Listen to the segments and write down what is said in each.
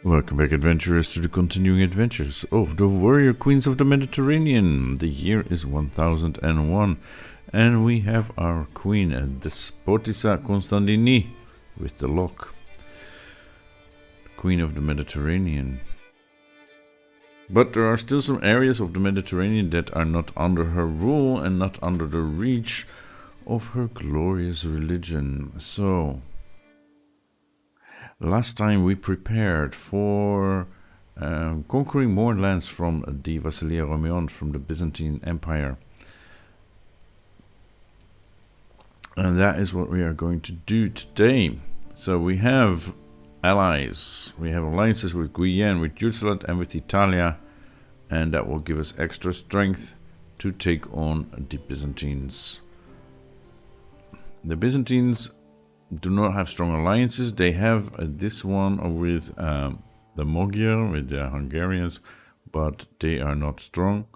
Welcome back, adventurers, to the continuing adventures of the warrior queens of the Mediterranean. The year is 1001, and we have our queen, Despotissa Constantini, with the lock. Queen of the Mediterranean. But there are still some areas of the Mediterranean that are not under her rule and not under the reach of her glorious religion. So last time we prepared for conquering more lands from the Vasilia Romeon, from the Byzantine Empire. And that is what we are going to do today. So we have allies. We have alliances with Guyenne, with Jutland, and with Italia. And that will give us extra strength to take on the Byzantines. The Byzantines do not have strong alliances. They have this one with the Magyar, with the Hungarians, but they are not strong.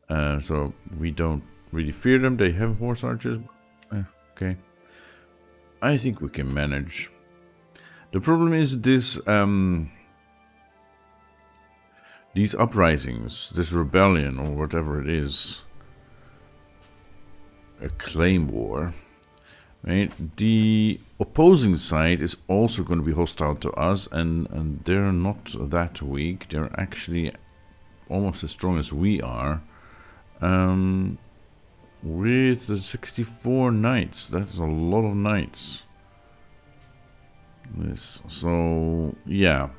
So we don't really fear them. They have horse archers. Okay. I think we can manage. The problem is this, these uprisings, this rebellion, or whatever it is, a claim war. Right? The opposing side is also going to be hostile to us, and they're not that weak. They're actually almost as strong as we are. With the 64 knights, that's a lot of knights. So yeah,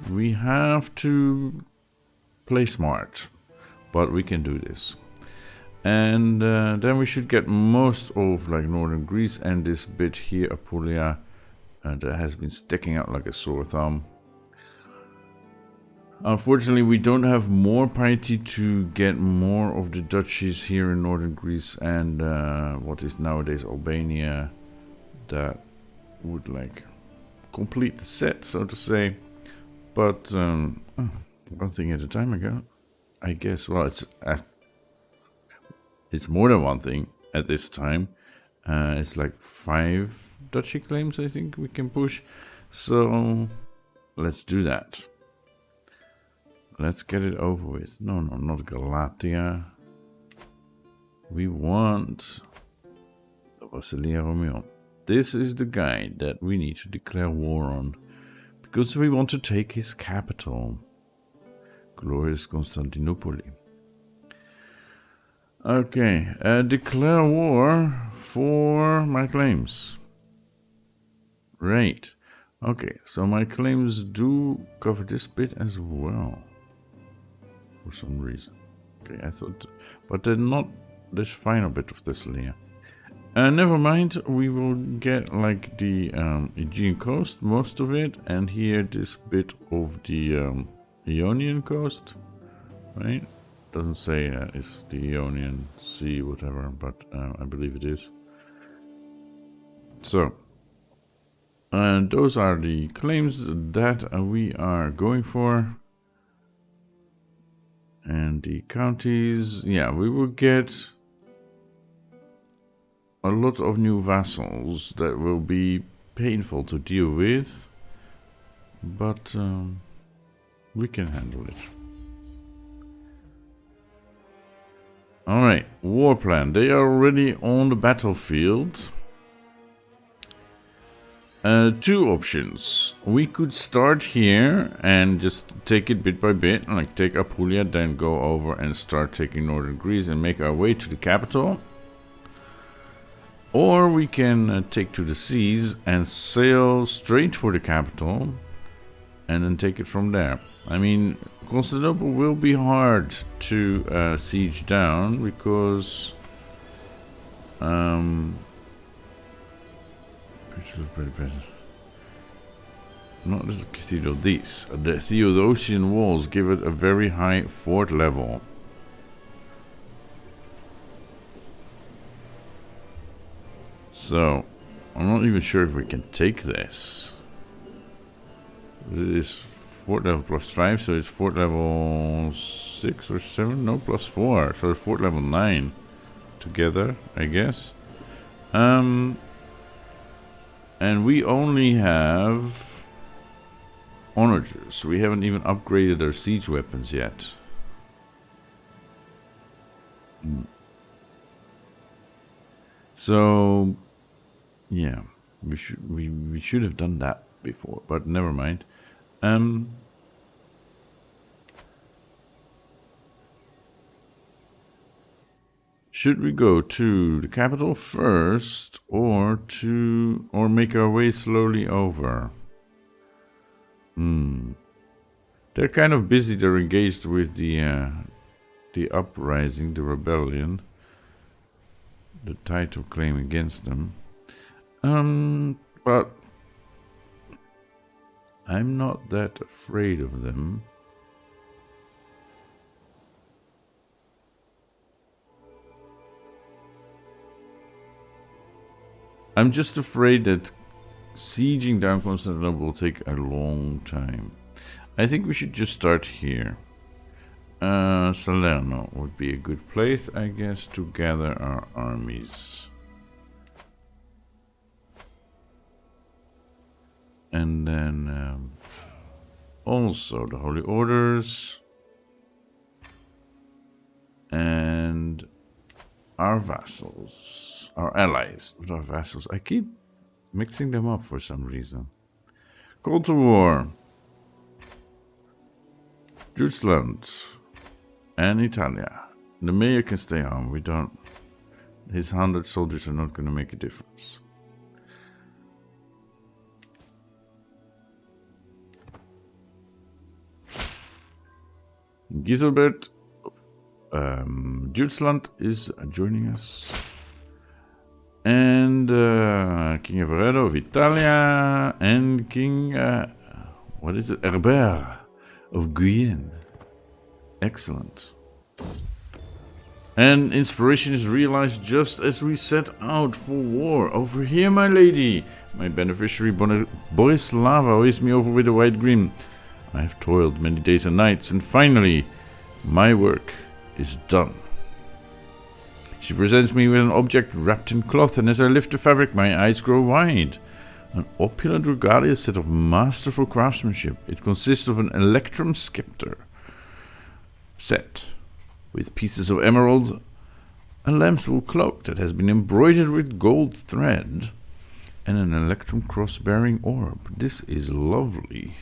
we have to play smart, but we can do this. And then we should get most of like northern Greece and this bit here, Apulia, that has been sticking out like a sore thumb. Unfortunately, we don't have more piety to get more of the duchies here in northern Greece and what is nowadays Albania. That would like complete the set, so to say. But one thing at a time, I guess. Well, it's more than one thing at this time. It's like 5 duchy claims I think we can push. So let's do that. Let's get it over with. No, not Galatia. We want the Vasilia Romeon. This is the guy that we need to declare war on, because we want to take his capital, glorious Constantinople. Okay, declare war for my claims. Right. Okay, so my claims do cover this bit as well. For some reason. Okay, I thought, but they're not this final bit of Thessalia. Never mind, we will get like the Aegean coast, most of it, and here this bit of the Ionian coast, right? Doesn't say it's the Ionian Sea, whatever, but I believe it is. So, and those are the claims that we are going for. And the counties, yeah, we will get a lot of new vassals that will be painful to deal with, but we can handle it. Alright, war plan. They are already on the battlefield. 2 options. We could start here and just take it bit by bit, like take Apulia, then go over and start taking northern Greece and make our way to the capital. Or we can take to the seas and sail straight for the capital and then take it from there. I mean, Constantinople will be hard to siege down because not the cathedral, these. The Theodosian walls give it a very high fort level. So, I'm not even sure if we can take this. It is fort level +5, so it's fort level 6 or 7? No, +4. So it's fort level 9 together, I guess. And we only have onagers. We haven't even upgraded our siege weapons yet. So, yeah, we should have done that before, but never mind. Should we go to the capital first, or make our way slowly over? They're kind of busy. They're engaged with the uprising, the rebellion, the title claim against them. But I'm not that afraid of them. I'm just afraid that sieging down Constantinople will take a long time. I think we should just start here. Salerno would be a good place, I guess, to gather our armies. And then also the Holy Orders. And our vassals. Our allies, not our vassals. I keep mixing them up for some reason. Call to war. Jutland and Italia. The mayor can stay home. We don't. His 100 soldiers are not going to make a difference. Giselbert, Jutland is joining us. And King Everardo of Italia and King, what is it? Herbert of Guyenne. Excellent. And inspiration is realized just as we set out for war. Over here, my lady. My beneficiary Borislava waves me over with a wide grin. I have toiled many days and nights, and finally, my work is done. She presents me with an object wrapped in cloth, and as I lift the fabric, my eyes grow wide. An opulent regalia set of masterful craftsmanship. It consists of an electrum scepter set with pieces of emerald, a lambswool cloak that has been embroidered with gold thread, and an electrum cross-bearing orb. This is lovely.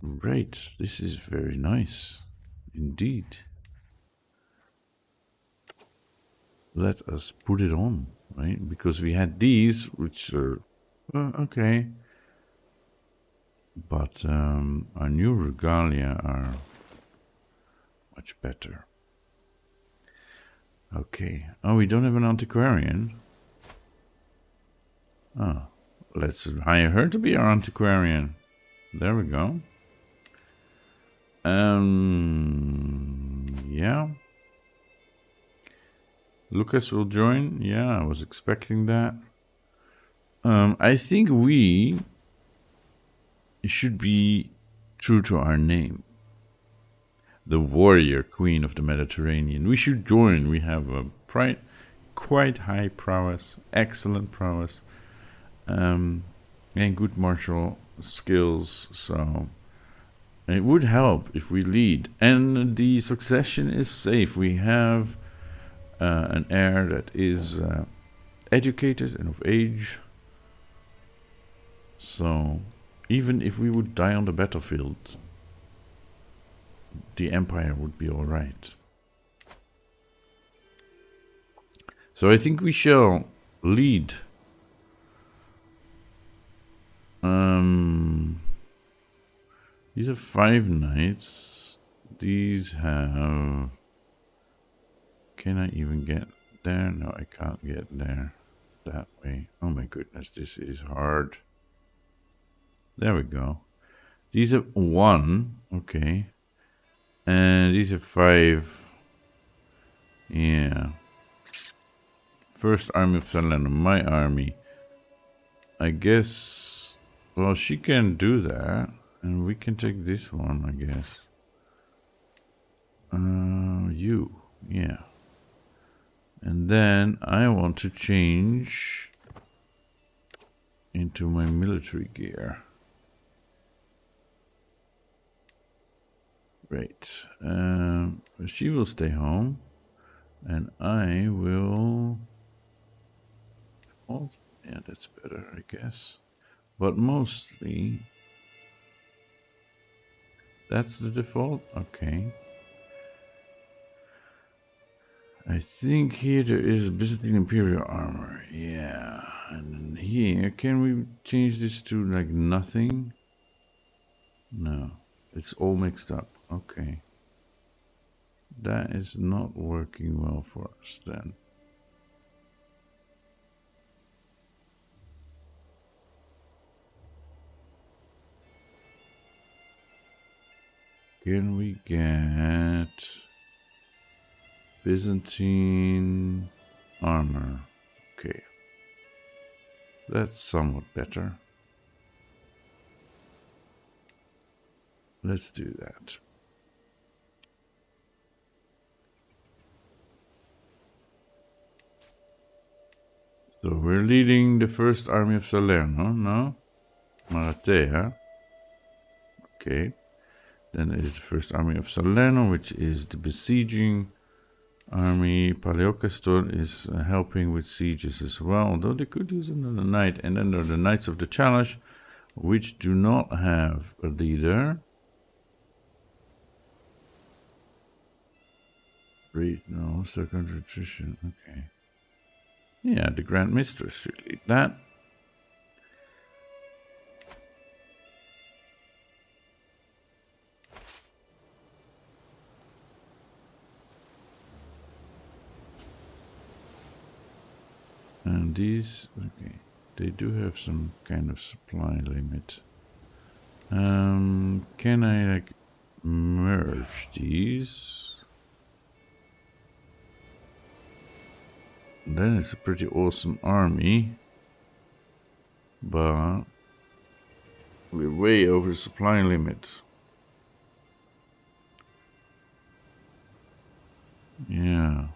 Right, this is very nice. Indeed. Let us put it on, right? Because we had these, which are okay. But our new regalia are much better. Okay. Oh, we don't have an antiquarian. Oh, let's hire her to be our antiquarian. There we go. Yeah. Lucas will join. Yeah, I was expecting that. I think we should be true to our name. The warrior queen of the Mediterranean. We should join. We have a quite high prowess, excellent prowess, and good martial skills. So it would help if we lead. And the succession is safe. We have an heir that is educated and of age. So even if we would die on the battlefield, the empire would be all right. So I think we shall lead. These are 5 knights. These have... Can I even get there? No, I can't get there that way. Oh my goodness, this is hard. There we go. These are 1. Okay. And these are 5. Yeah. First army of Salerno, my army. I guess... Well, she can do that. And we can take this one, I guess. You. Yeah. And then I want to change into my military gear. Great. She will stay home, and I will. Oh, yeah, that's better, I guess. But mostly, that's the default. Okay. I think here there is Byzantine Imperial armor. Yeah. And then here, can we change this to like nothing? No. It's all mixed up. Okay. That is not working well for us then. Can we get Byzantine armor? Okay. That's somewhat better. Let's do that. So we're leading the first army of Salerno, no? Maratea. Okay. Then there's the first army of Salerno, which is the besieging army. Paleocastor is helping with sieges as well, although they could use another knight. And then there are the Knights of the Challenge, which do not have a leader. Great, no, second attrition, okay. Yeah, the Grand Mistress should lead that. And these, okay, they do have some kind of supply limit. Can I like merge these? Then it's a pretty awesome army, but we're way over the supply limit. Yeah.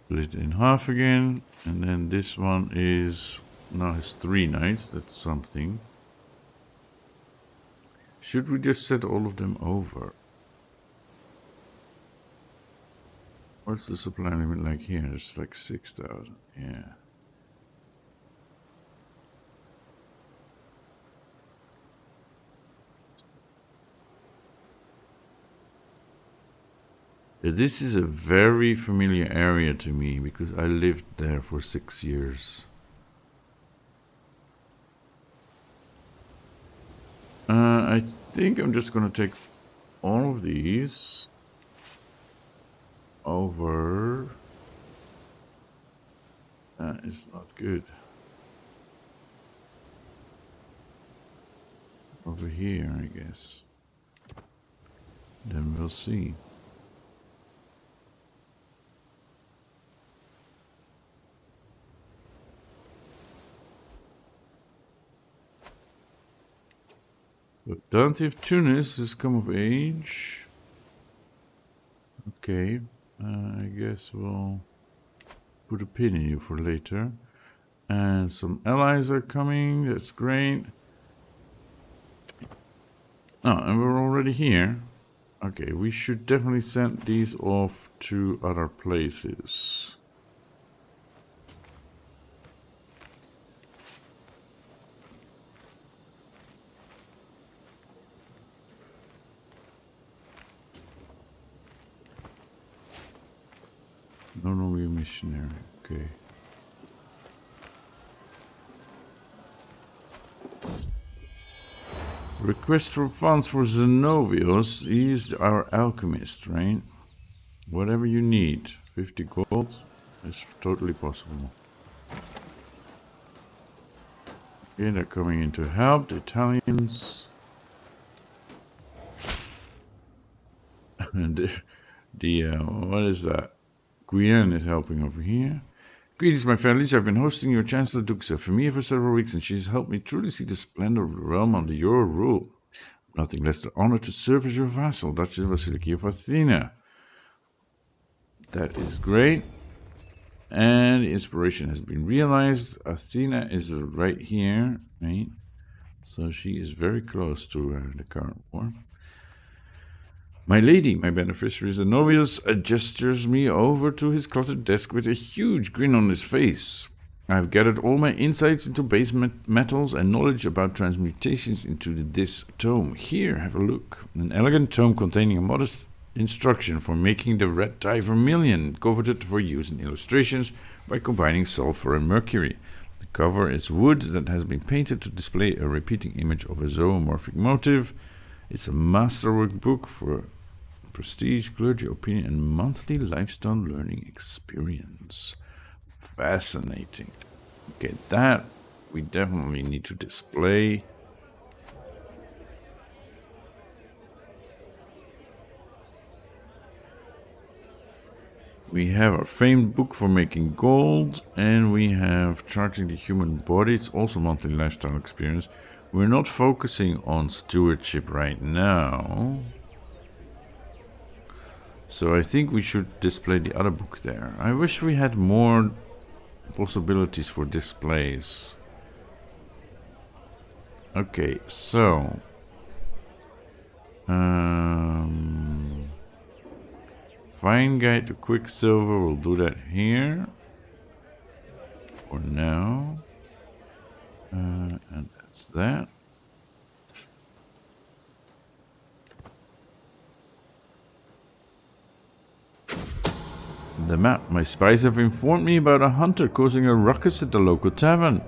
Split in half again, and then this one is now has 3 knights. That's something. Should we just set all of them over? What's the supply limit like here? It's like 6,000. Yeah. This is a very familiar area to me because I lived there for 6 years. I think I'm just gonna take all of these over. That is not good. Over here, I guess. Then we'll see. But Dante of Tunis has come of age. Okay, I guess we'll put a pin in you for later. And some allies are coming, that's great. Oh, and we're already here. Okay, we should definitely send these off to other places. No, no, we're missionary. Okay. Request for funds for Zenovios. He's our alchemist, right? Whatever you need. 50 gold is totally possible. Okay, they're coming in to help. The Italians. And what is that? Guyenne is helping over here. Greetings, my families. I've been hosting your Chancellor Duxa for me for several weeks, and she's helped me truly see the splendor of the realm under your rule. Nothing less than honored to serve as your vassal, Duchess Vasiliki of Athena. That is great. And the inspiration has been realized. Athena is right here, right? So she is very close to the current war. My lady, my beneficiary Zenobius, gestures me over to his cluttered desk with a huge grin on his face. I've gathered all my insights into base metals and knowledge about transmutations into this tome. Here, have a look. An elegant tome containing a modest instruction for making the red dye vermilion, coveted for use in illustrations by combining sulfur and mercury. The cover is wood that has been painted to display a repeating image of a zoomorphic motif. It's a masterwork book for prestige, clergy opinion, and monthly lifestyle learning experience. Fascinating. Okay, that we definitely need to display. We have our famed book for making gold, and we have charging the human body. It's also monthly lifestyle experience. We're not focusing on stewardship right now, so I think we should display the other book there. I wish we had more possibilities for displays. Okay, so fine guide to Quicksilver, we'll do that here for now. And that's that. The map. My spies have informed me about a hunter causing a ruckus at the local tavern.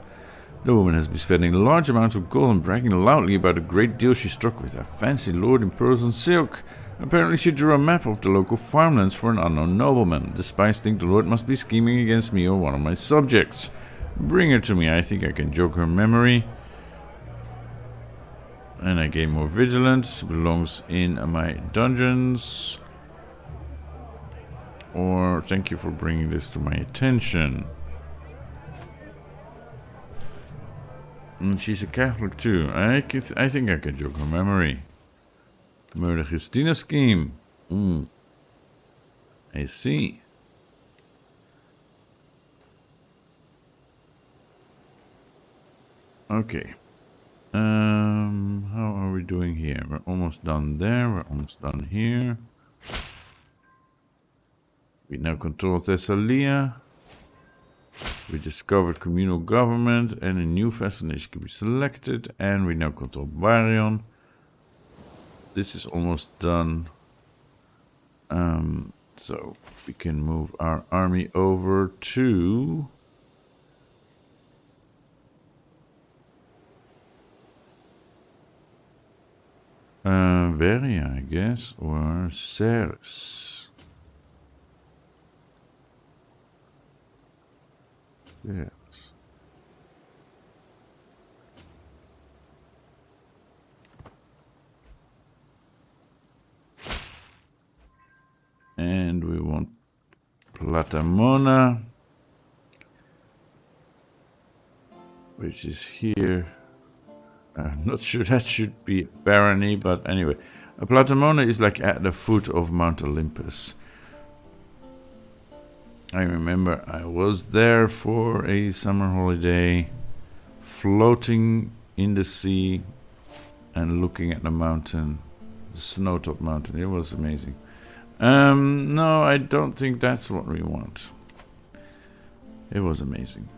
The woman has been spending large amounts of gold and bragging loudly about a great deal she struck with a fancy lord in pearls and silk. Apparently she drew a map of the local farmlands for an unknown nobleman. The spies think the lord must be scheming against me or one of my subjects. Bring her to me. I think I can jog her memory. And I gain more vigilance. Belongs in my dungeons. Or thank you for bringing this to my attention. And she's a Catholic too. I think I can jog her memory. Murder Christina scheme. I see. Okay. How are we doing here? We're almost done there. We're almost done here. We now control Thessalia. We discovered communal government and a new fascination can be selected. And we now control Baryon. This is almost done. So we can move our army over to Veria, I guess, or Ceres. Yes. And we want Platamona, which is here. I'm not sure that should be barony, but anyway. Platamona is like at the foot of Mount Olympus. I remember I was there for a summer holiday, floating in the sea and looking at the mountain, the snow-topped mountain. It was amazing. No, I don't think that's what we want. It was amazing.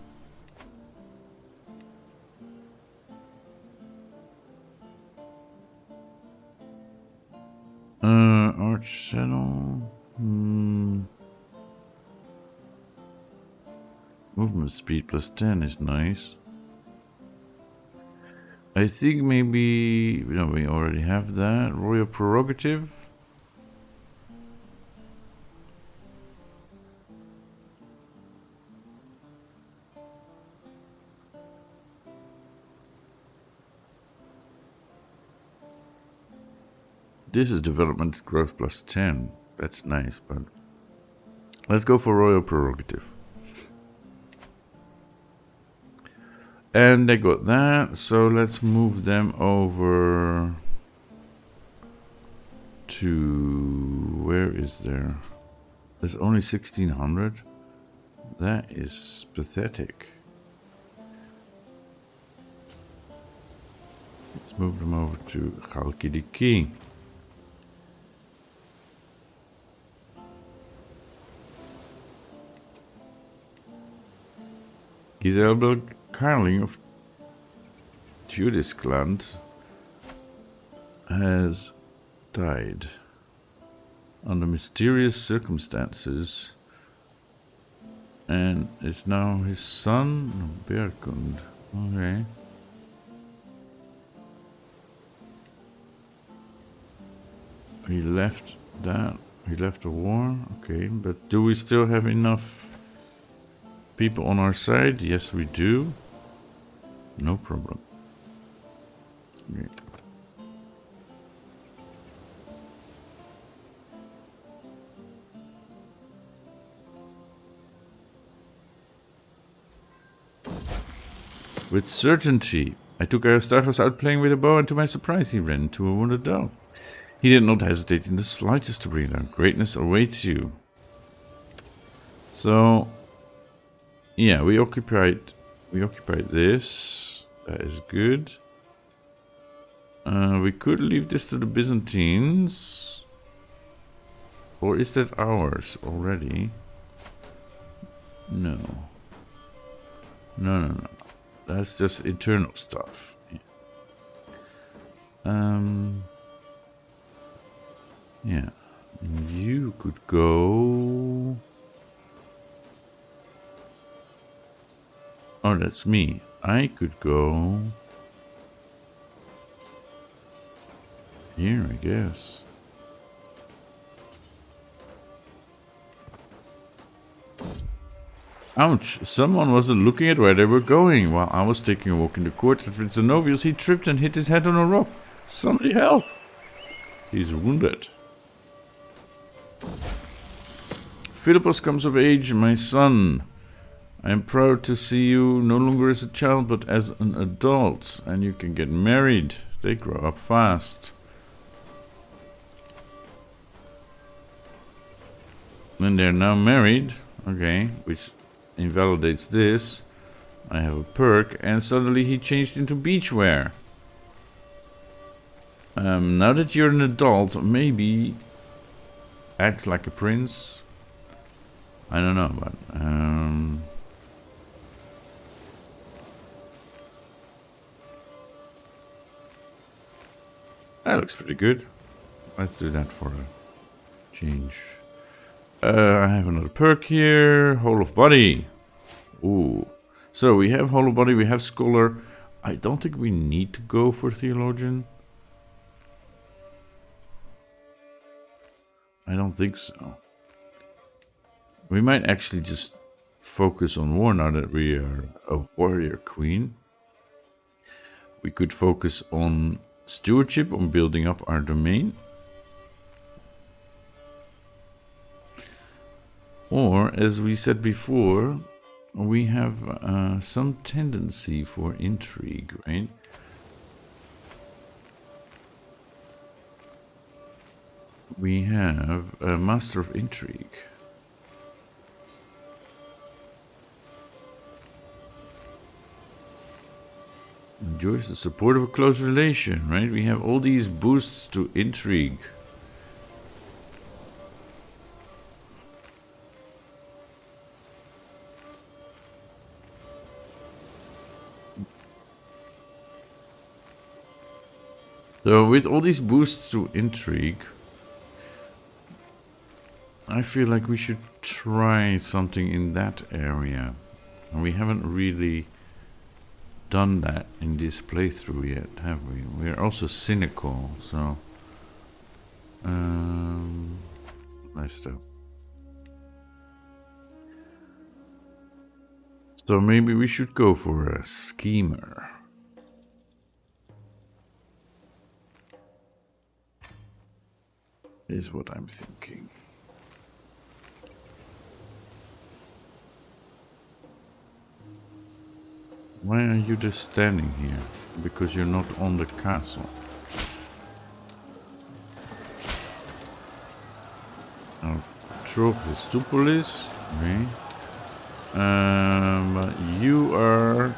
Arch Saddle. Movement speed plus 10 is nice. I think maybe... No, we already have that. Royal Prerogative. This is development growth plus 10. That's nice, but let's go for Royal Prerogative. And they got that, so let's move them over to... Where is there? There's only 1600. That is pathetic. Let's move them over to Chalkidiki. Isabel Carling of Tudiscland has died under mysterious circumstances, and it's now his son, Berkund. Okay. He left that. He left the war. Okay, but do we still have enough people on our side? Yes, we do. No problem. Okay. With certainty, I took Aristarchus out playing with a bow, and to my surprise he ran into a wounded dog. He did not hesitate in the slightest to bring it down. Greatness awaits you. So, yeah, we occupied this. That is good. We could leave this to the Byzantines. Or is that ours already? No. No. That's just internal stuff. Yeah. You could go... Oh, that's me. I could go... Here, I guess. Ouch! Someone wasn't looking at where they were going. While I was taking a walk in the court at Zenovius, he tripped and hit his head on a rock. Somebody help! He's wounded. Philippos comes of age, my son. I am proud to see you no longer as a child, but as an adult. And you can get married. They grow up fast. And they're now married. Okay, which invalidates this. I have a perk, and suddenly he changed into beachwear. Now that you're an adult, maybe act like a prince. I don't know, but that looks pretty good. Let's do that for a change. I have another perk here. Whole of body. Ooh. So we have whole of body, we have scholar. I don't think we need to go for theologian. I don't think so. We might actually just focus on war now that we are a warrior queen. We could focus on stewardship, on building up our domain. Or, as we said before, we have some tendency for intrigue, right? We have a master of intrigue. Enjoys the support of a close relation, right? We have all these boosts to intrigue. So with all these boosts to intrigue, I feel like we should try something in that area. And we haven't really done that in this playthrough yet, have we? We're also cynical, so... nice stuff. So maybe we should go for a schemer. Is what I'm thinking. Why are you just standing here? Because you're not on the castle. Trohistopolis. Okay. You are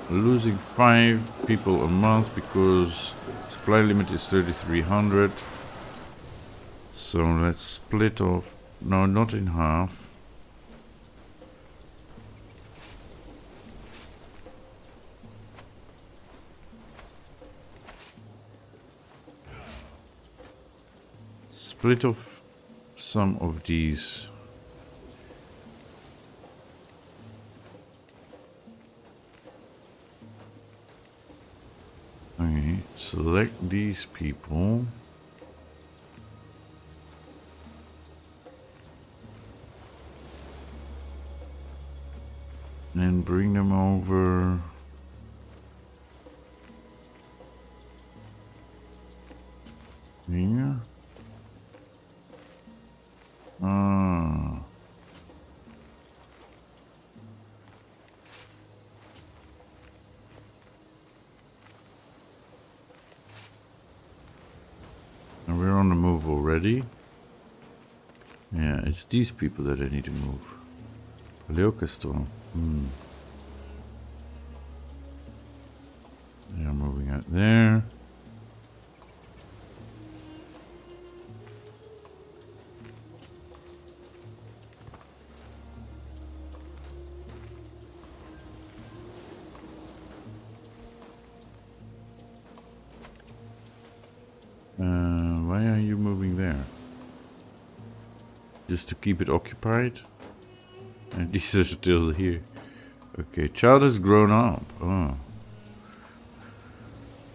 losing 5 people a month because supply limit is 3,300. So let's split off. No, not in half. Split off some of these. Okay, select these people. And bring them over. Here. And we're on the move already. Yeah, it's these people that I need to move. Leocastor. They're moving out there. Why are you moving there? Just to keep it occupied? And these are still here. Okay, child has grown up. Oh.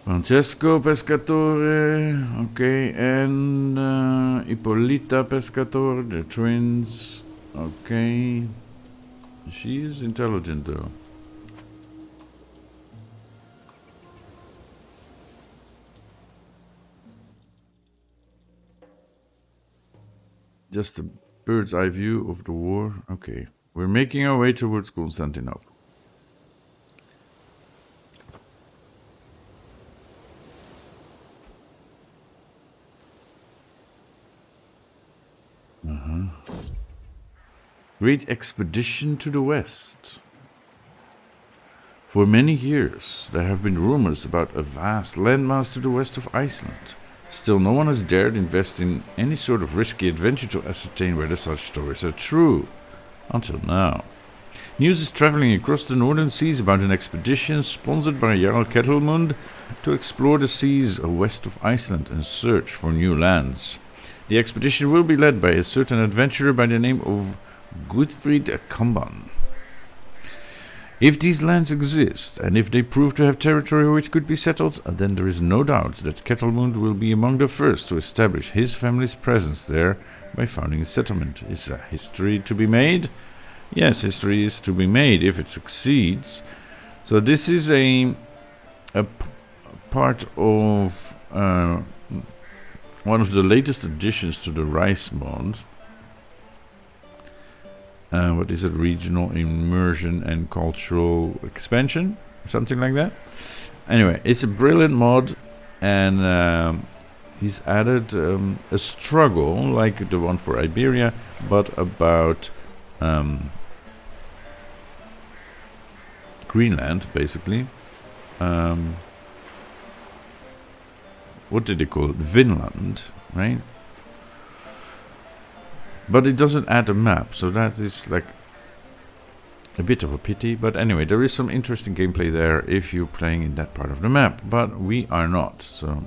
Francesco Pescatore. Okay, and Ippolita Pescatore, the twins. Okay. She is intelligent though. Just a bird's eye view of the war. Okay. We're making our way towards Constantinople. Great expedition to the west. For many years, there have been rumors about a vast landmass to the west of Iceland. Still, no one has dared invest in any sort of risky adventure to ascertain whether such stories are true. Until now. News is traveling across the northern seas about an expedition sponsored by Jarl Ketelmund to explore the seas west of Iceland and search for new lands. The expedition will be led by a certain adventurer by the name of Gudfrid Kamban. If these lands exist, and if they prove to have territory which could be settled, then there is no doubt that Ketelmund will be among the first to establish his family's presence there by founding a settlement. Is a history to be made? Yes, history is to be made if it succeeds. So this is a part of one of the latest additions to the Rice mod. What is it? Regional immersion and cultural expansion? Something like that. Anyway, it's a brilliant mod, and he's added a struggle like the one for Iberia, but about Greenland, basically. What did they call it? Vinland, right? But it doesn't add a map, so that is like a bit of a pity. But anyway, there is some interesting gameplay there if you're playing in that part of the map. But we are not, so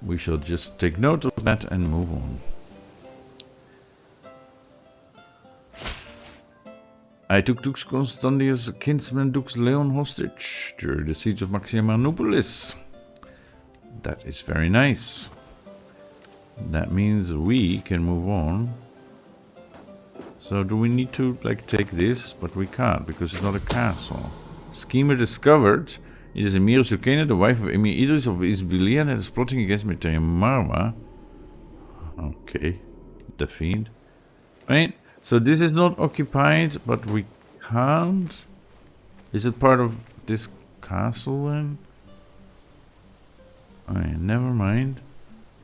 we shall just take note of that and move on. I took Dux Constantius' kinsman Dux Leon hostage during the siege of Constantinople. That is very nice. That means we can move on. So do we need to like take this? But we can't because it's not a castle. Schemer discovered. It is Emir Sukena, the wife of Emir Idris of Isbilia, that is plotting against Miriam Marwa. Okay. The fiend. Right? So this is not occupied, but we can't. Is it part of this castle then? Alright, never mind.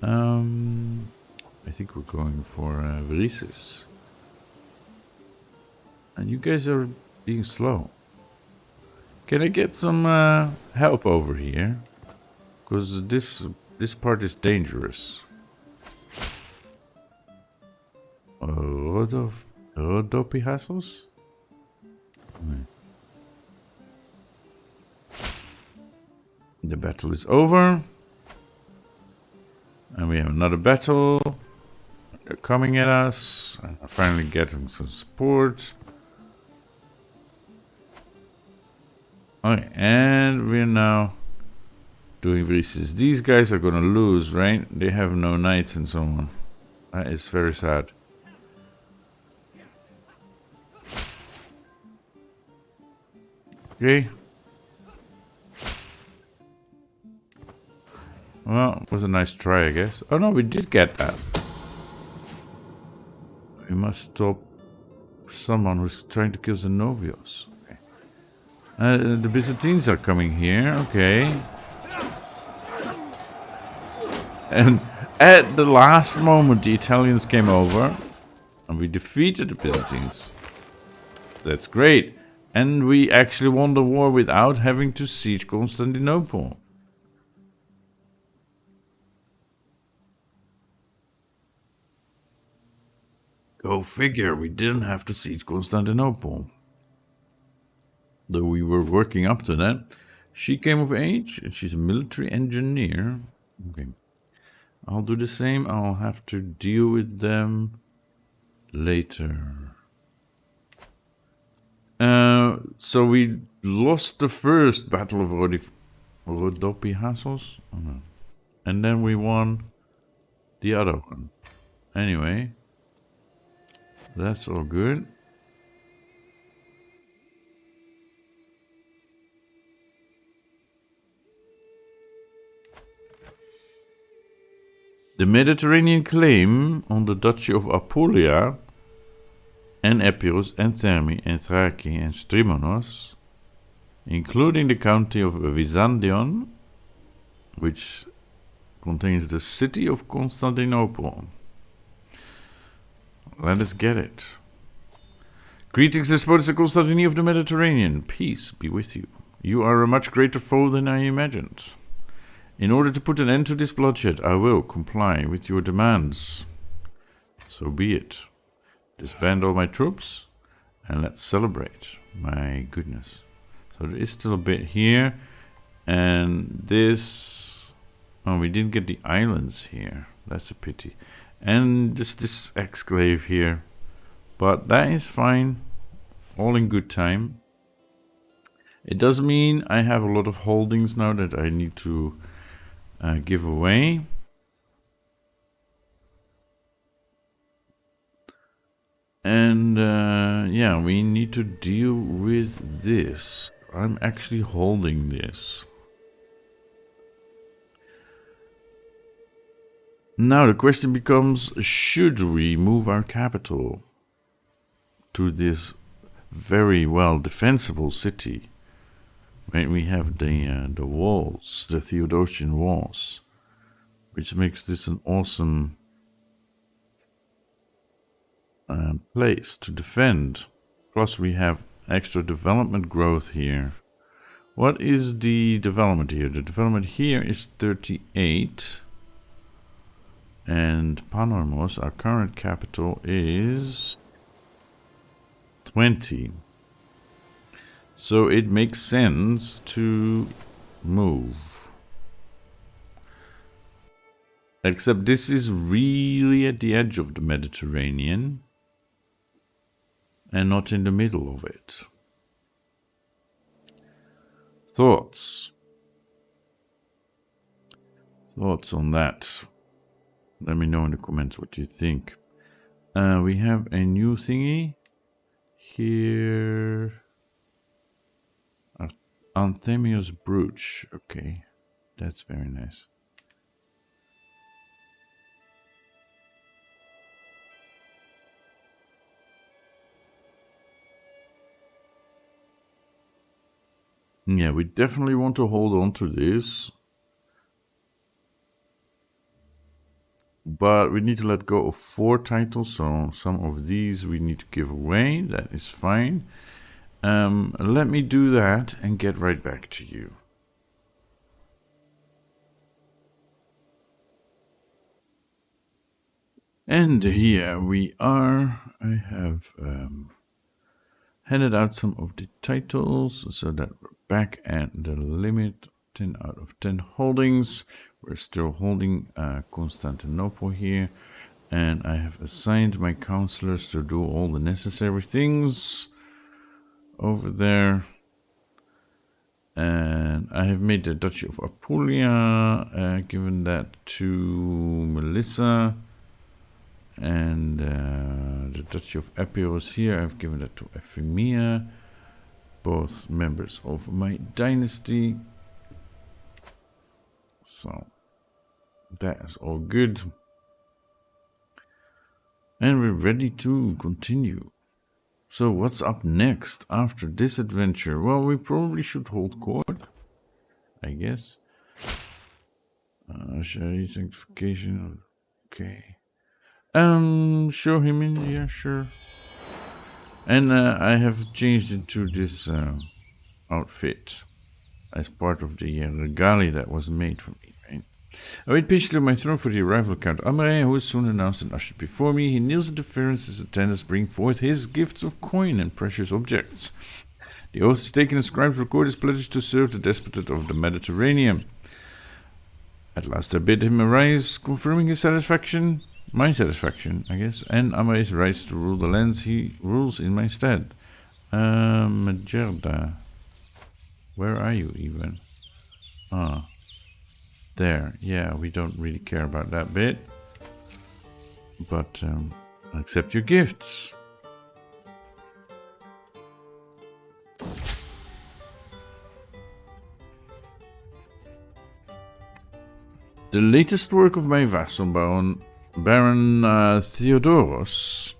I think we're going for Vrisis. And you guys are being slow. Can I get some help over here? Because this part is dangerous. Rodopihassos? The battle is over. And we have another battle. They're coming at us. I'm finally getting some support. Okay, and we're now doing Vrisis. These guys are gonna lose, right? They have no knights and so on. That is very sad. Okay. Well, it was a nice try, I guess. Oh no, we did get that. We must stop someone who's trying to kill Zenovios. Okay. The Byzantines are coming here, okay. And at the last moment, the Italians came over and we defeated the Byzantines. That's great. And we actually won the war without having to siege Constantinople. Go figure, we didn't have to siege Constantinople. Though we were working up to that. She came of age, and she's a military engineer. Okay. I'll do the same. I'll have to deal with them later. So we lost the first battle of Rodopihassos. Oh, no. And then we won the other one. Anyway. That's all good. The Mediterranean claim on the Duchy of Apulia and Epirus and Thermi and Thraci and Strimonos, including the county of Byzantion, which contains the city of Constantinople. Let us get it. Greetings, despotes of Constantine of the Mediterranean. Peace be with you. You are a much greater foe than I imagined. In order to put an end to this bloodshed, I will comply with your demands. So be it. Disband all my troops, and let's celebrate. My goodness. So there is still a bit here, and this... Oh, we didn't get the islands here. That's a pity. And this exclave here. But that is fine. All in good time. It does mean I have a lot of holdings now that I need to give away. And yeah, we need to deal with this. I'm actually holding this. Now the question becomes, should we move our capital to this very well defensible city? Right, we have the walls, the Theodosian walls, which makes this an awesome place to defend. Plus we have extra development growth here. What is the development here? The development here is 38. And Panormos, our current capital, is 20. So it makes sense to move. Except this is really at the edge of the Mediterranean and not in the middle of it. Thoughts? Thoughts on that? Let me know in the comments what you think. We have a new thingy here. Anthemius brooch. Okay, that's very nice. Yeah, we definitely want to hold on to this. But we need to let go of 4 titles, so some of these we need to give away. That is fine. Let me do that and get right back to you. And here we are. I have handed out some of the titles so that we're back at the limit. 10 out of 10 holdings. We're still holding Constantinople here. And I have assigned my counselors to do all the necessary things over there. And I have made the Duchy of Apulia, given that to Melissa. And the Duchy of Epirus here, I've given that to Euphemia. Both members of my dynasty. So, that is all good. And we're ready to continue. So, what's up next after this adventure? Well, we probably should hold court, I guess. Shari sanctification. Okay. Show him in. Yeah, sure. And I have changed into this outfit as part of the regalia that was made for me, right? I wait patiently on my throne for the arrival of Count Amaret, who is soon announced and ushered before me. He kneels at the deference as attendants bring forth his gifts of coin and precious objects. The oath is taken and scribes record his pledge to serve the despotate of the Mediterranean. At last I bid him arise, confirming his satisfaction, my satisfaction, I guess, and Amaret's rights to rule the lands he rules in my stead. Majerda. Where are you even? Ah. There. Yeah, we don't really care about that bit. But, accept your gifts. The latest work of my vassal Baron Theodoros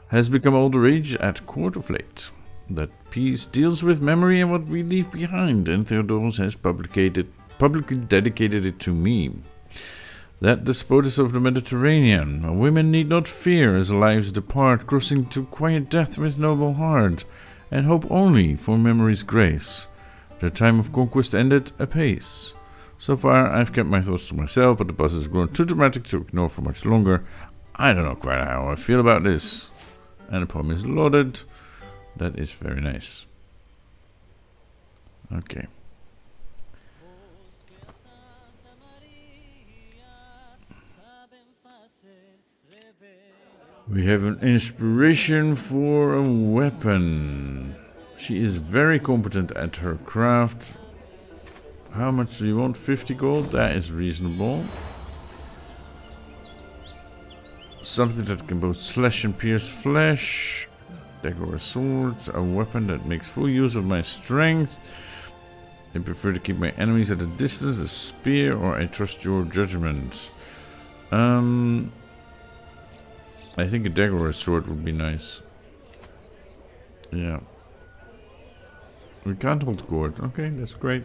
has become all the rage at court of late. That piece deals with memory and what we leave behind, and Theodoros has publicly dedicated it to me. That despotus of the Mediterranean, women need not fear as lives depart, crossing to quiet death with noble heart, and hope only for memory's grace. Their time of conquest ended apace. So far, I've kept my thoughts to myself, but the buzz has grown too dramatic to ignore for much longer. I don't know quite how I feel about this. And the poem is lauded. That is very nice. Okay. We have an inspiration for a weapon. She is very competent at her craft. How much do you want? 50 gold? That is reasonable. Something that can both slash and pierce flesh. Dagger or swords. A weapon that makes full use of my strength. I prefer to keep my enemies at a distance. A spear, or I trust your judgment. I think a dagger or a sword would be nice. Yeah. We can't hold court. Okay, that's great.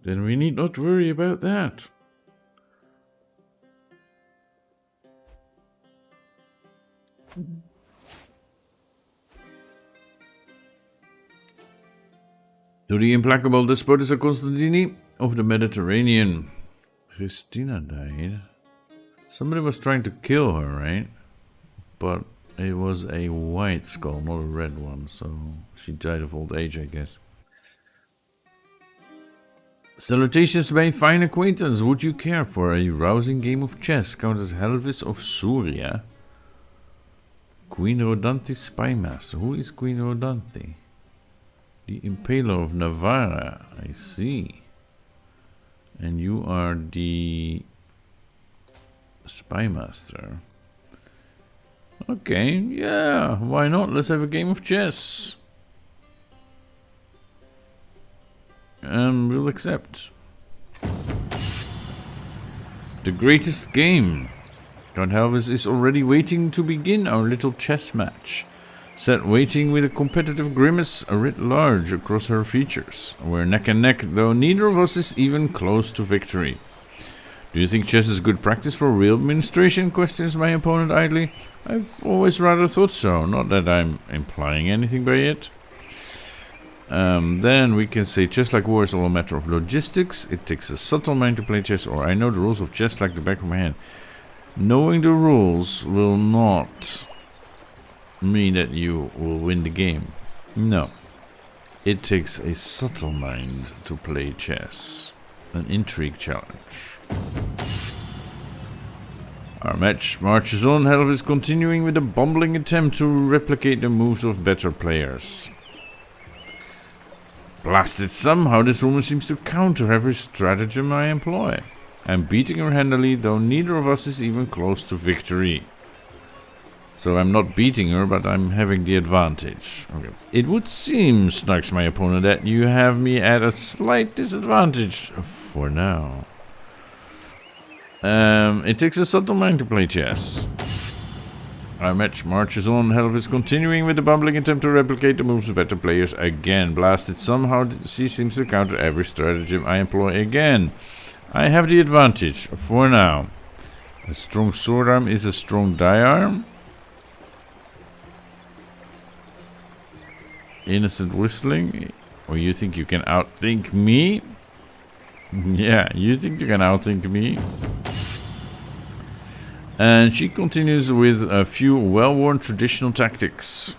Then we need not worry about that. To the implacable despotes of Constantinople of the Mediterranean. Christina died. Somebody was trying to kill her, right? But it was a white skull, not a red one, so she died of old age, I guess. Salutations, my fine acquaintance. Would you care for a rousing game of chess? Countess Helvis of Suria. Queen Rodante's spymaster. Who is Queen Rodante? The Impaler of Navarra. I see. And you are the spymaster. Okay, yeah, why not? Let's have a game of chess. We'll accept. The greatest game. Count Helvis is already waiting to begin our little chess match. sat waiting with a competitive grimace writ large across her features. We're neck and neck, though neither of us is even close to victory. Do you think chess is good practice for real administration? Questions my opponent idly. I've always rather thought so, not that I'm implying anything by it. Then we can say chess like war is all a matter of logistics. It takes a subtle mind to play chess, or I know the rules of chess like the back of my hand. Knowing the rules will not mean that you will win the game. No. It takes a subtle mind to play chess. An intrigue challenge. Our match marches on. Helv is continuing with a bumbling attempt to replicate the moves of better players. Blasted, somehow this woman seems to counter every stratagem I employ. I'm beating her handily, though neither of us is even close to victory. So I'm not beating her, but I'm having the advantage. Okay. It would seem, snarks my opponent, that you have me at a slight disadvantage for now. It takes a subtle mind to play chess. Our match marches on. Helv is continuing with the bumbling attempt to replicate the moves of better players again. Blasted, somehow she seems to counter every stratagem I employ again. I have the advantage for now. A strong sword arm is a strong die arm. Innocent whistling. Or you think you can outthink me? Yeah, you think you can outthink me? And she continues with a few well-worn traditional tactics.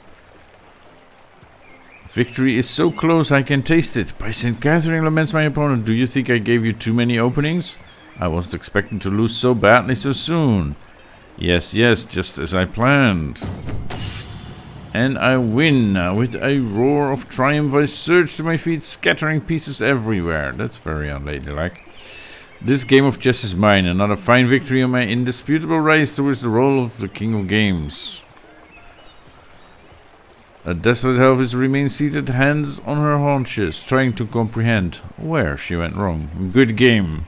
Victory is so close I can taste it. By St. Catherine, laments my opponent, do you think I gave you too many openings? I wasn't expecting to lose so badly so soon. Yes, just as I planned. And I win. With a roar of triumph I surge to my feet, scattering pieces everywhere. That's very unladylike. This game of chess is mine, another fine victory on my indisputable race towards the role of the king of games. A desolate Helvis remains seated, hands on her haunches, trying to comprehend where she went wrong. Good game.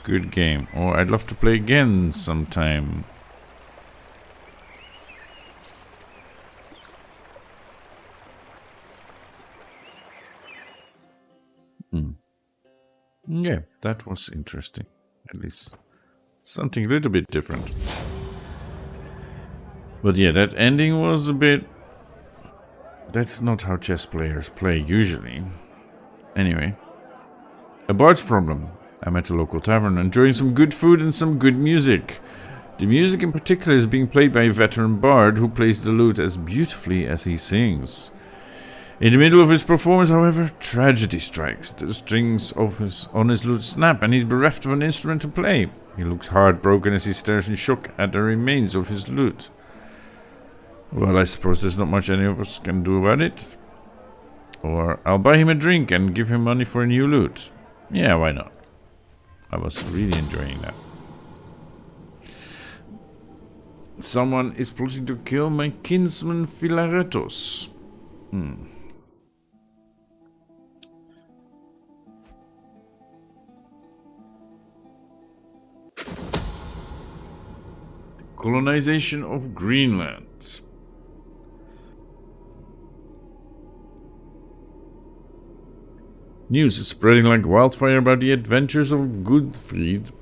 Good game. Or I'd love to play again sometime. Yeah, that was interesting. At least something a little bit different. But yeah, that ending was a bit... That's not how chess players play usually. Anyway. A bard's problem. I'm at a local tavern enjoying some good food and some good music. The music in particular is being played by a veteran bard who plays the lute as beautifully as he sings. In the middle of his performance, however, tragedy strikes. The strings on his lute snap and he's bereft of an instrument to play. He looks heartbroken as he stares in shock at the remains of his lute. Well, I suppose there's not much any of us can do about it. Or I'll buy him a drink and give him money for a new lute. Yeah, why not? I was really enjoying that. Someone is plotting to kill my kinsman Philaretos. Colonization of Greenland. News is spreading like wildfire about the adventures of Gudfried,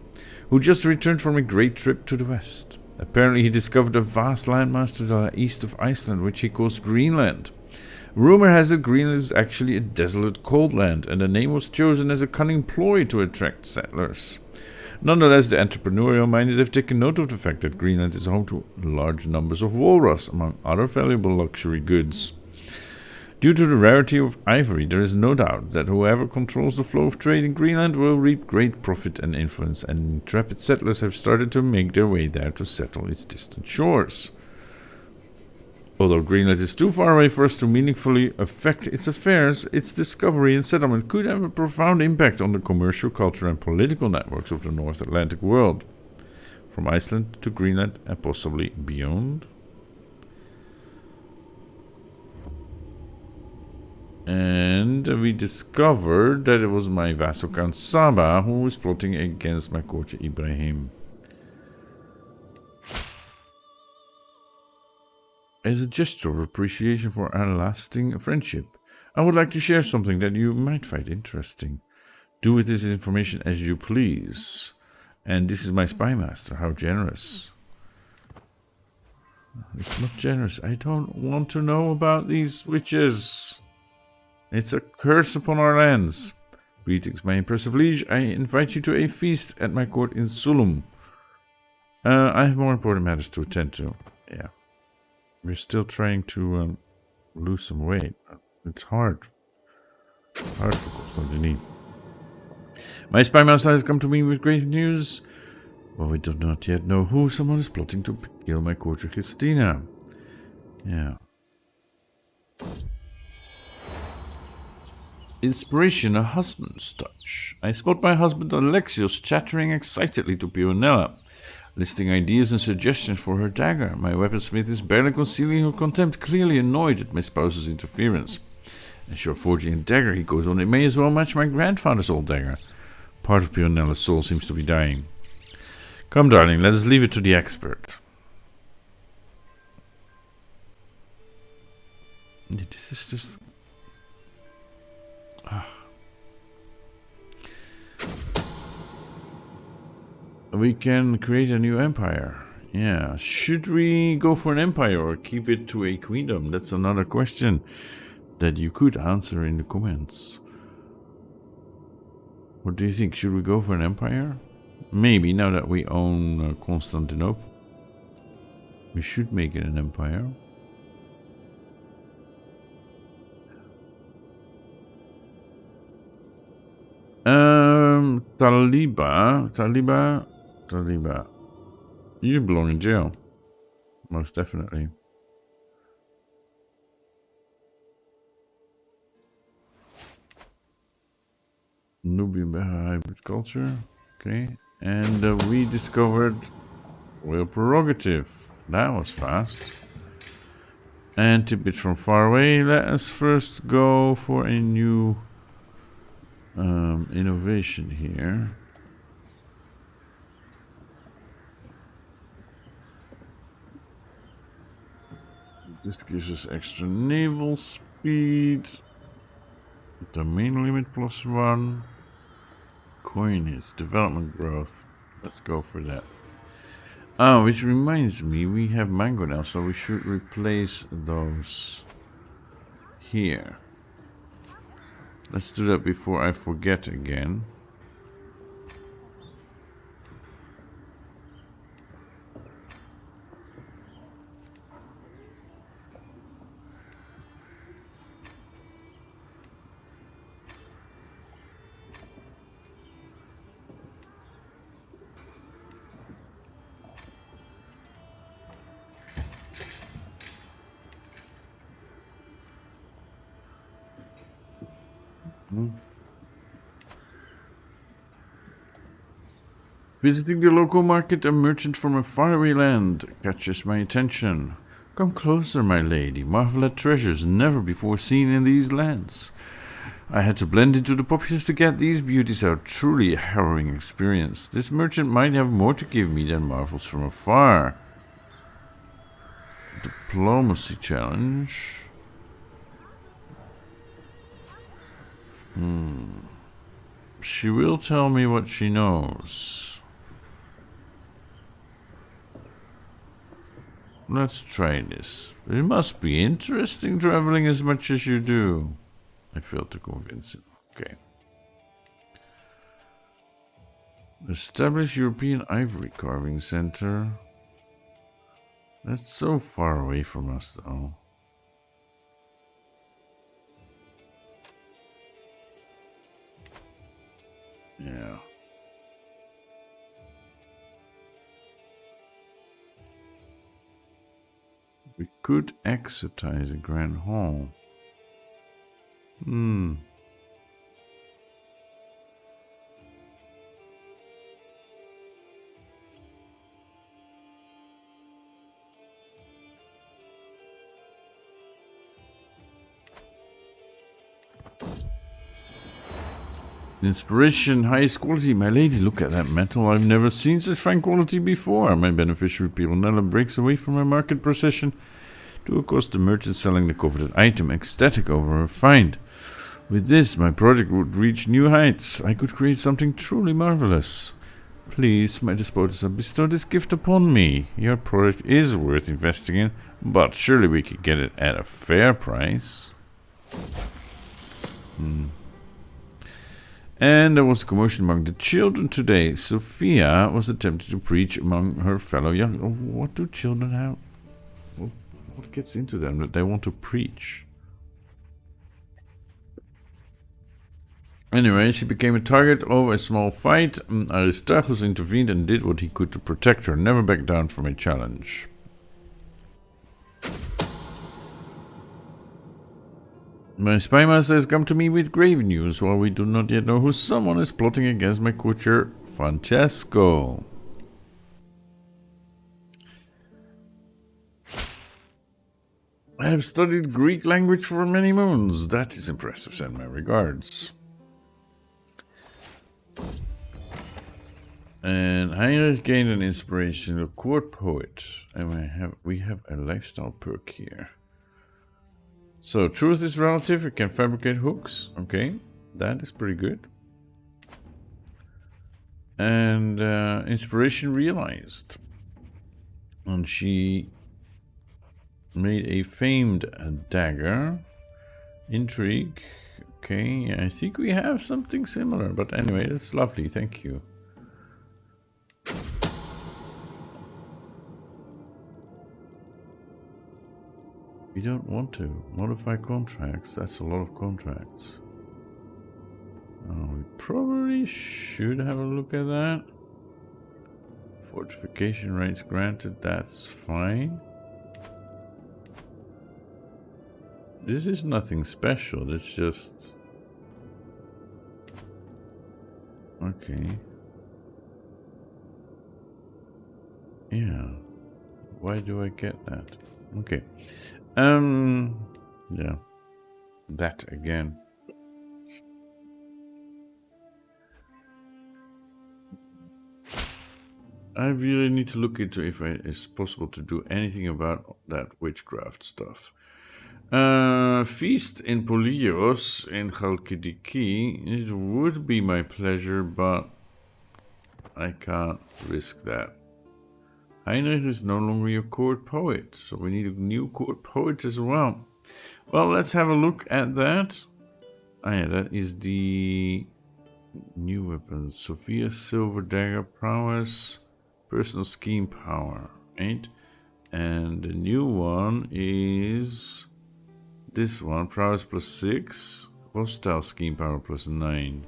who just returned from a great trip to the west. Apparently he discovered a vast landmass to the east of Iceland, which he calls Greenland. Rumor has it Greenland is actually a desolate cold land, and the name was chosen as a cunning ploy to attract settlers. Nonetheless, the entrepreneurial minded have taken note of the fact that Greenland is home to large numbers of walrus, among other valuable luxury goods. Due to the rarity of ivory, there is no doubt that whoever controls the flow of trade in Greenland will reap great profit and influence, and intrepid settlers have started to make their way there to settle its distant shores. Although Greenland is too far away for us to meaningfully affect its affairs, its discovery and settlement could have a profound impact on the commercial, cultural and political networks of the North Atlantic world, from Iceland to Greenland and possibly beyond. And we discovered that it was my vassal Count Saba who was plotting against my courtier Ibrahim. As a gesture of appreciation for our lasting friendship, I would like to share something that you might find interesting. Do with this information as you please. And this is my spy master. How generous. It's not generous. I don't want to know about these witches. It's a curse upon our lands. Greetings, my impressive liege. I invite you to a feast at my court in Sulum. I have more important matters to attend to. Yeah. We're still trying to lose some weight. It's hard. Hard for Constantinople. My spy master has come to me with great news. But we do not yet know who. Someone is plotting to kill my courtier Christina. Yeah. Inspiration, a husband's touch. I spot my husband Alexios chattering excitedly to Pionella, listing ideas and suggestions for her dagger. My weaponsmith is barely concealing her contempt, clearly annoyed at my spouse's interference. As you're forging a dagger, he goes on, it may as well match my grandfather's old dagger. Part of Pionella's soul seems to be dying. Come, darling, let us leave it to the expert. This is just... We can create a new empire. Yeah. Should we go for an empire or keep it to a queendom? That's another question that you could answer in the comments. What do you think? Should we go for an empire? Maybe, now that we own Constantinople. We should make it an empire. Taliba. You belong in jail. Most definitely. Nubian hybrid culture. Okay. And we discovered royal prerogative. That was fast. And tidbits from far away. Let us first go for a new innovation here. This gives us extra naval speed. Domain limit +1. Coinage, development growth. Let's go for that. Oh, which reminds me, we have mango now, so we should replace those here. Let's do that before I forget again. Visiting the local market, a merchant from a faraway land catches my attention. Come closer, my lady. Marvel at treasures never before seen in these lands. I had to blend into the populace to get these beauties out. Truly a harrowing experience. This merchant might have more to give me than marvels from afar. Diplomacy challenge. She will tell me what she knows. Let's try this. It must be interesting traveling as much as you do. I failed to convince him. Okay. Establish European Ivory Carving Center. That's so far away from us, though. Yeah. We could exercise a grand hall. Inspiration, highest quality. My lady, look at that metal. I've never seen such fine quality before. My beneficiary Pironella breaks away from my market procession to accost the merchant selling the coveted item, ecstatic over her find. With this, my project would reach new heights. I could create something truly marvelous. Please, my despotism, bestow this gift upon me. Your product is worth investing in, but surely we could get it at a fair price. And there was a commotion among the children today. Sophia was attempting to preach among her fellow young... What do children have? What gets into them that they want to preach? Anyway, she became a target of a small fight. Aristarchus intervened and did what he could to protect her, never back down from a challenge. My spy master has come to me with grave news, while we do not yet know who someone is plotting against my courtier, Francesco. I have studied Greek language for many moons. That is impressive. Send my regards. And Heinrich gained an inspiration, a court poet. And we have a lifestyle perk here. So, truth is relative, you can fabricate hooks. Okay, that is pretty good. And inspiration realized. And she made a famed dagger. Intrigue. Okay, I think we have something similar. But anyway, that's lovely, thank you. We don't want to modify contracts. That's a lot of contracts. We probably should have a look at that. Fortification rates granted. That's fine. This is nothing special. It's just... Okay. Yeah. Why do I get that? Okay. Yeah. That again. I really need to look into if it's possible to do anything about that witchcraft stuff. Feast in Polios in Chalkidiki. It would be my pleasure, but I can't risk that. Heinrich is no longer your court poet, so we need a new court poet as well. Well, let's have a look at that. Yeah, that is the new weapon. Sophia's silver dagger prowess, personal scheme power, right? And the new one is this one, prowess +6, hostile scheme power +9.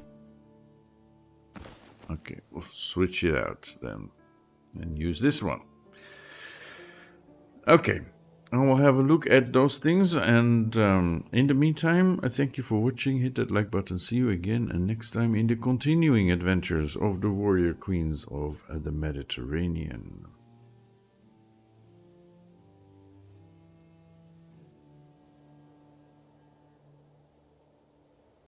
Okay, we'll switch it out then. And use this one. Okay, I will have a look at those things, and in the meantime, I thank you for watching. Hit that like button. See you again, and next time in the continuing adventures of the warrior queens of the Mediterranean.